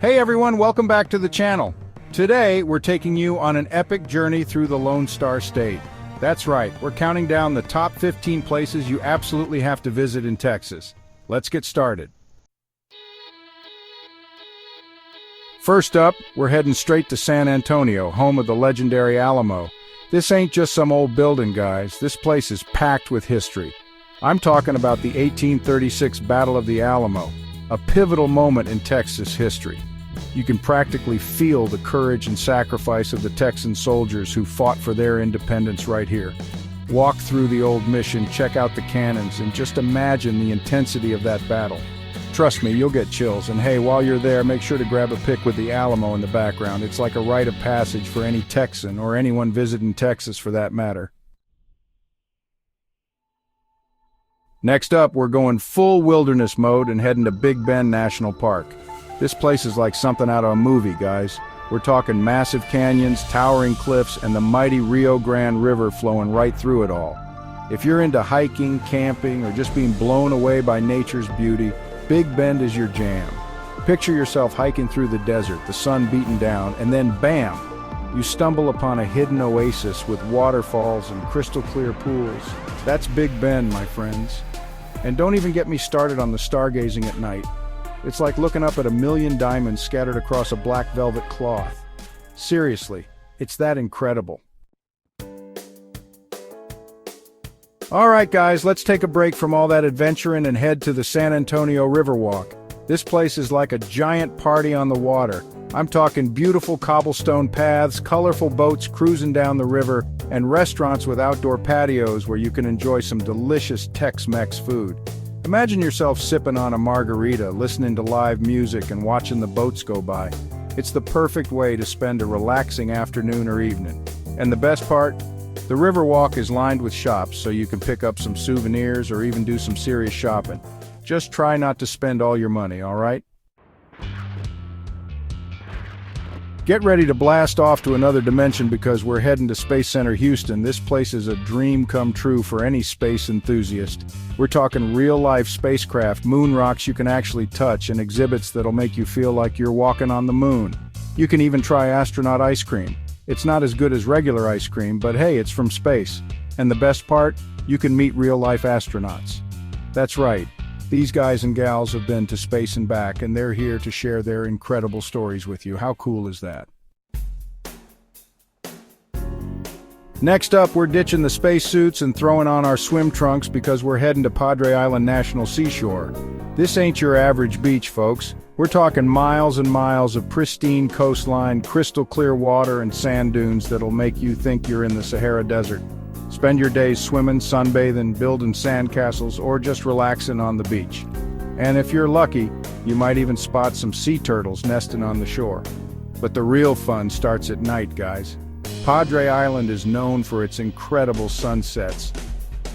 Hey everyone, welcome back to the channel. Today, we're taking you on an epic journey through the Lone Star State. That's right, we're counting down the top 15 places you absolutely have to visit in Texas. Let's get started. First up, we're heading straight to San Antonio, home of the legendary Alamo. This ain't just some old building, guys. This place is packed with history. I'm talking about the 1836 Battle of the Alamo, a pivotal moment in Texas history. You can practically feel the courage and sacrifice of the Texan soldiers who fought for their independence right here. Walk through the old mission, check out the cannons, and just imagine the intensity of that battle. Trust me, you'll get chills, and hey, while you're there, make sure to grab a pic with the Alamo in the background. It's like a rite of passage for any Texan, or anyone visiting Texas for that matter. Next up, we're going full wilderness mode and heading to Big Bend National Park. This place is like something out of a movie, guys. We're talking massive canyons, towering cliffs, and the mighty Rio Grande River flowing right through it all. If you're into hiking, camping, or just being blown away by nature's beauty, Big Bend is your jam. Picture yourself hiking through the desert, the sun beating down, and then bam! You stumble upon a hidden oasis with waterfalls and crystal clear pools. That's Big Bend, my friends. And don't even get me started on the stargazing at night. It's like looking up at a million diamonds scattered across a black velvet cloth. Seriously, it's that incredible. Alright guys, let's take a break from all that adventuring and head to the San Antonio Riverwalk. This place is like a giant party on the water. I'm talking beautiful cobblestone paths, colorful boats cruising down the river, and restaurants with outdoor patios where you can enjoy some delicious Tex-Mex food. Imagine yourself sipping on a margarita, listening to live music, and watching the boats go by. It's the perfect way to spend a relaxing afternoon or evening. And the best part? The Riverwalk is lined with shops, so you can pick up some souvenirs or even do some serious shopping. Just try not to spend all your money, alright? Get ready to blast off to another dimension because we're heading to Space Center Houston. This place is a dream come true for any space enthusiast. We're talking real-life spacecraft, moon rocks you can actually touch, and exhibits that'll make you feel like you're walking on the moon. You can even try astronaut ice cream. It's not as good as regular ice cream, but hey, it's from space. And the best part? You can meet real-life astronauts. That's right. These guys and gals have been to space and back, and they're here to share their incredible stories with you. How cool is that? Next up, we're ditching the spacesuits and throwing on our swim trunks because we're heading to Padre Island National Seashore. This ain't your average beach, folks. We're talking miles and miles of pristine coastline, crystal clear water, and sand dunes that'll make you think you're in the Sahara Desert. Spend your days swimming, sunbathing, building sandcastles, or just relaxing on the beach. And if you're lucky, you might even spot some sea turtles nesting on the shore. But the real fun starts at night, guys. Padre Island is known for its incredible sunsets.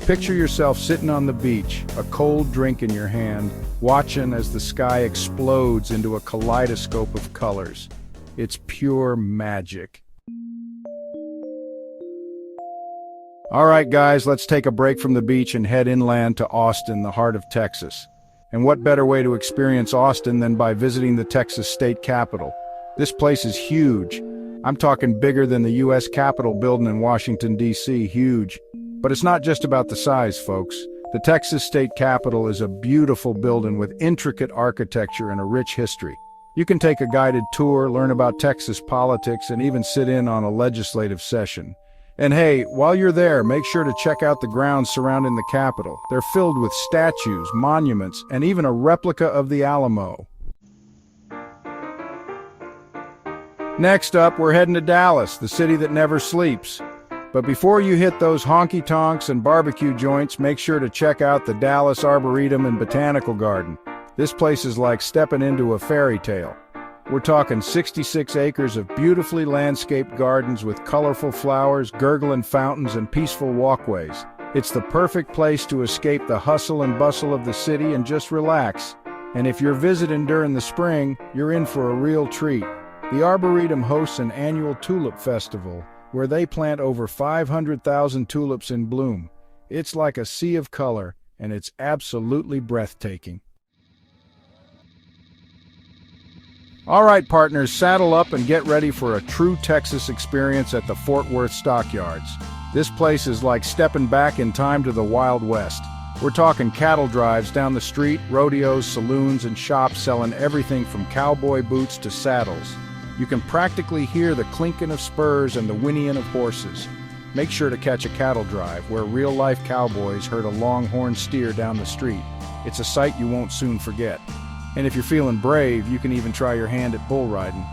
Picture yourself sitting on the beach, a cold drink in your hand, watching as the sky explodes into a kaleidoscope of colors. It's pure magic. Alright guys, let's take a break from the beach and head inland to Austin, the heart of Texas. And what better way to experience Austin than by visiting the Texas state capitol? This place is huge. I'm talking bigger than the U.S. Capitol building in Washington, D.C., huge. But it's not just about the size, folks. The Texas state capitol is a beautiful building with intricate architecture and a rich history. You can take a guided tour, learn about Texas politics, and even sit in on a legislative session. And hey, while you're there, make sure to check out the grounds surrounding the Capitol. They're filled with statues, monuments, and even a replica of the Alamo. Next up, we're heading to Dallas, the city that never sleeps. But before you hit those honky-tonks and barbecue joints, make sure to check out the Dallas Arboretum and Botanical Garden. This place is like stepping into a fairy tale. We're talking 66 acres of beautifully landscaped gardens with colorful flowers, gurgling fountains, and peaceful walkways. It's the perfect place to escape the hustle and bustle of the city and just relax. And if you're visiting during the spring, you're in for a real treat. The Arboretum hosts an annual tulip festival, where they plant over 500,000 tulips in bloom. It's like a sea of color, and it's absolutely breathtaking. All right, partners, saddle up and get ready for a true Texas experience at the Fort Worth Stockyards. This place is like stepping back in time to the Wild West. We're talking cattle drives down the street, rodeos, saloons, and shops selling everything from cowboy boots to saddles. You can practically hear the clinking of spurs and the whinnying of horses. Make sure to catch a cattle drive where real-life cowboys herd a longhorn steer down the street. It's a sight you won't soon forget. And if you're feeling brave, you can even try your hand at bull riding.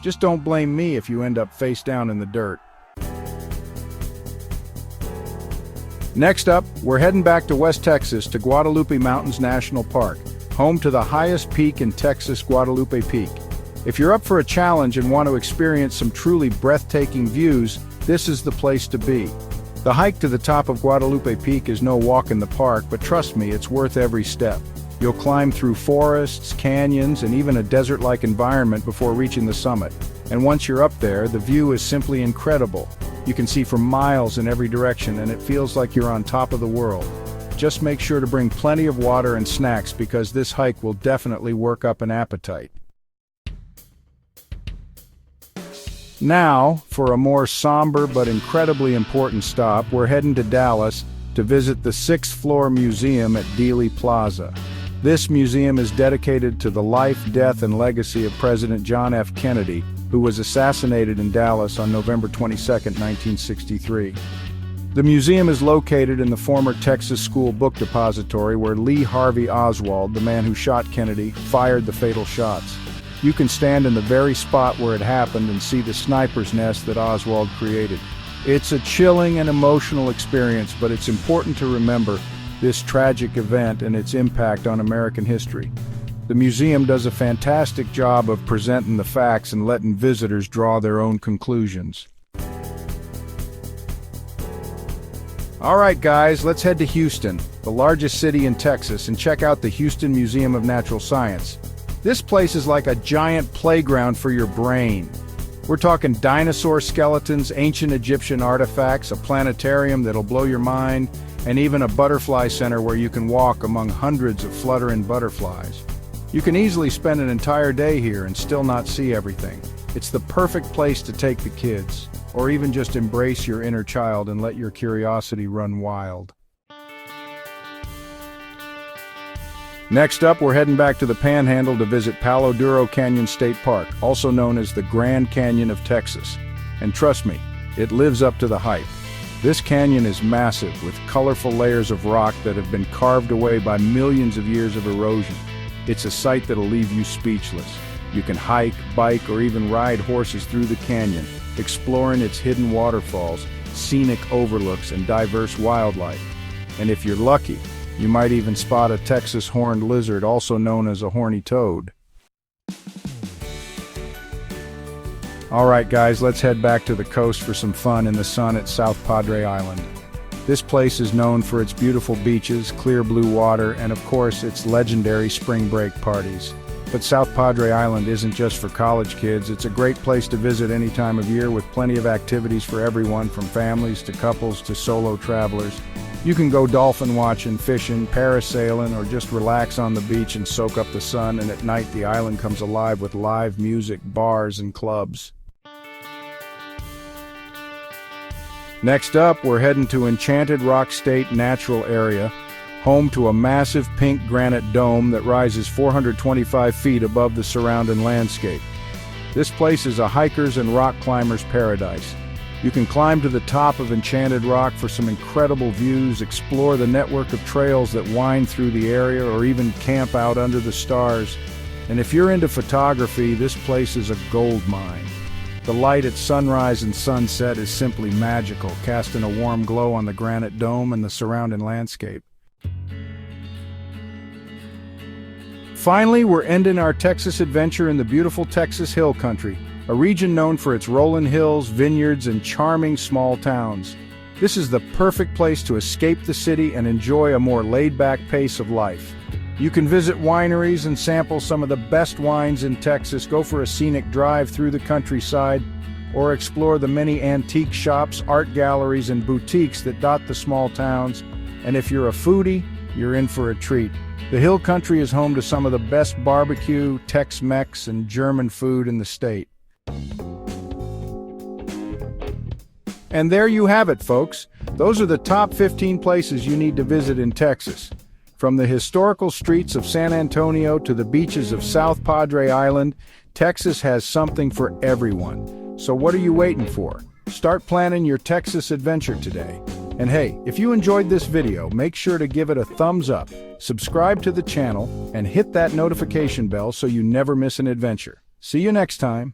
Just don't blame me if you end up face down in the dirt. Next up, we're heading back to West Texas to Guadalupe Mountains National Park, home to the highest peak in Texas, Guadalupe Peak. If you're up for a challenge and want to experience some truly breathtaking views, this is the place to be. The hike to the top of Guadalupe Peak is no walk in the park, but trust me, it's worth every step. You'll climb through forests, canyons, and even a desert-like environment before reaching the summit. And once you're up there, the view is simply incredible. You can see for miles in every direction, and it feels like you're on top of the world. Just make sure to bring plenty of water and snacks because this hike will definitely work up an appetite. Now, for a more somber but incredibly important stop, we're heading to Dallas to visit the 6th floor museum at Dealey Plaza. This museum is dedicated to the life, death, and legacy of President John F. Kennedy, who was assassinated in Dallas on November 22, 1963. The museum is located in the former Texas School Book Depository where Lee Harvey Oswald, the man who shot Kennedy, fired the fatal shots. You can stand in the very spot where it happened and see the sniper's nest that Oswald created. It's a chilling and emotional experience, but it's important to remember this tragic event and its impact on American history. The museum does a fantastic job of presenting the facts and letting visitors draw their own conclusions. All right, guys, let's head to Houston, the largest city in Texas, and check out the Houston Museum of Natural Science. This place is like a giant playground for your brain. We're talking dinosaur skeletons, ancient Egyptian artifacts, a planetarium that'll blow your mind, and even a butterfly center where you can walk among hundreds of fluttering butterflies. You can easily spend an entire day here and still not see everything. It's the perfect place to take the kids, or even just embrace your inner child and let your curiosity run wild. Next up, we're heading back to the Panhandle to visit Palo Duro Canyon State Park, also known as the Grand Canyon of Texas. And trust me, it lives up to the hype. This canyon is massive, with colorful layers of rock that have been carved away by millions of years of erosion. It's a sight that'll leave you speechless. You can hike, bike, or even ride horses through the canyon, exploring its hidden waterfalls, scenic overlooks, and diverse wildlife. And if you're lucky, you might even spot a Texas horned lizard, also known as a horny toad. All right, guys, let's head back to the coast for some fun in the sun at South Padre Island. This place is known for its beautiful beaches, clear blue water, and of course, its legendary spring break parties. But South Padre Island isn't just for college kids. It's a great place to visit any time of year with plenty of activities for everyone, from families to couples to solo travelers. You can go dolphin watching, fishing, parasailing, or just relax on the beach and soak up the sun, and at night the island comes alive with live music, bars, and clubs. Next up, we're heading to Enchanted Rock State Natural Area, home to a massive pink granite dome that rises 425 feet above the surrounding landscape. This place is a hiker's and rock climber's paradise. You can climb to the top of Enchanted Rock for some incredible views, explore the network of trails that wind through the area, or even camp out under the stars. And if you're into photography, this place is a gold mine. The light at sunrise and sunset is simply magical, casting a warm glow on the granite dome and the surrounding landscape. Finally, we're ending our Texas adventure in the beautiful Texas Hill Country, a region known for its rolling hills, vineyards, and charming small towns. This is the perfect place to escape the city and enjoy a more laid-back pace of life. You can visit wineries and sample some of the best wines in Texas, go for a scenic drive through the countryside, or explore the many antique shops, art galleries, and boutiques that dot the small towns. And if you're a foodie, you're in for a treat. The Hill Country is home to some of the best barbecue, Tex-Mex, and German food in the state. And there you have it, folks. Those are the top 15 places you need to visit in Texas. From the historical streets of San Antonio to the beaches of South Padre Island, Texas has something for everyone. So what are you waiting for? Start planning your Texas adventure today. And hey, if you enjoyed this video, make sure to give it a thumbs up, subscribe to the channel, and hit that notification bell so you never miss an adventure. See you next time.